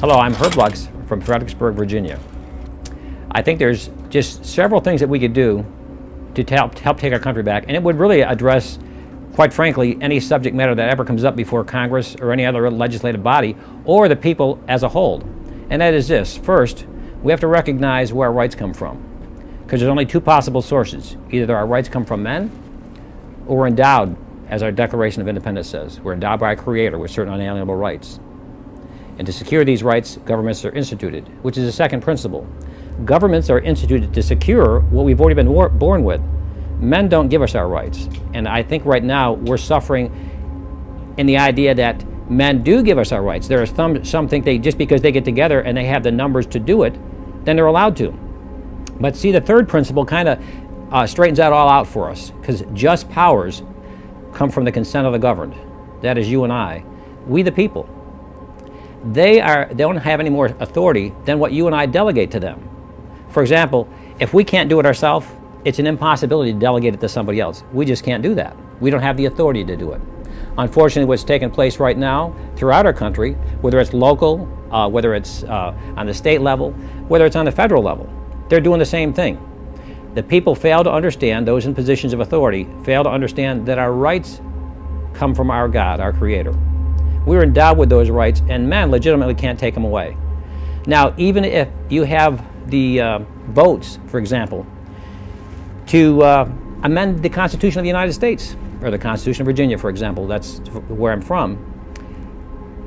Hello, I'm Herb Lux from Fredericksburg, Virginia. I think there's just several things that we could do to help take our country back, and it would really address, quite frankly, any subject matter that ever comes up before Congress or any other legislative body or the people as a whole. And that is this. First, we have to recognize where our rights come from, because there's only two possible sources. Either our rights come from men, or we're endowed, as our Declaration of Independence says. We're endowed by our Creator with certain unalienable rights. And to secure these rights, governments are instituted, which is the second principle. Governments are instituted to secure what we've already been born with. Men don't give us our rights. And I think right now we're suffering in the idea that men do give us our rights. There are some think they, just because they get together and they have the numbers to do it, then they're allowed to. But see, the third principle kind of straightens that all out for us, because just powers come from the consent of the governed. That is you and I, we the people. They don't have any more authority than what you and I delegate to them. For example, if we can't do it ourselves, it's an impossibility to delegate it to somebody else. We just can't do that. We don't have the authority to do it. Unfortunately, what's taking place right now throughout our country, whether it's local, whether it's on the state level, whether it's on the federal level, they're doing the same thing. The people fail to understand, those in positions of authority, fail to understand that our rights come from our God, our Creator. We're endowed with those rights, and men legitimately can't take them away. Now, even if you have the votes, for example, to amend the Constitution of the United States, or the Constitution of Virginia, for example, that's where I'm from,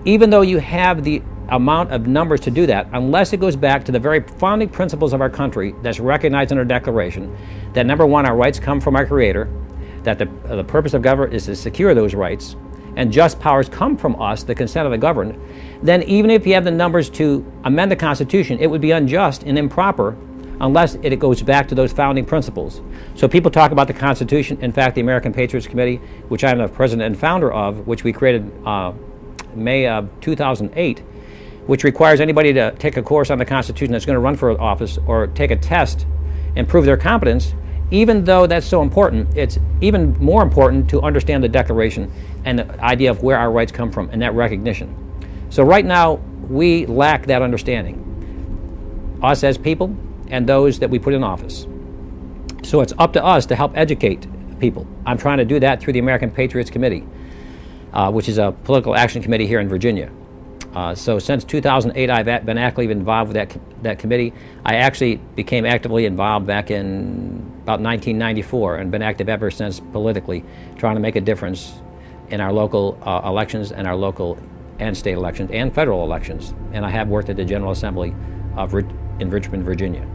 even though you have the amount of numbers to do that, unless it goes back to the very founding principles of our country that's recognized in our Declaration, that number one, our rights come from our Creator, that the purpose of government is to secure those rights, and just powers come from us, the consent of the governed, then even if you have the numbers to amend the Constitution, it would be unjust and improper unless it goes back to those founding principles. So people talk about the Constitution. In fact, the American Patriots Committee, which I'm the president and founder of, which we created May of 2008, which requires anybody to take a course on the Constitution that's going to run for office or take a test and prove their competence. Even though that's so important, it's even more important to understand the Declaration and the idea of where our rights come from and that recognition. So right now, we lack that understanding, us as people and those that we put in office. So it's up to us to help educate people. I'm trying to do that through the American Patriots Committee, which is a political action committee here in Virginia. So since 2008, I've been actively involved with that committee. I actually became actively involved back in about 1994 and been active ever since politically, trying to make a difference in our local elections and our local and state elections and federal elections. And I have worked at the General Assembly in Richmond, Virginia.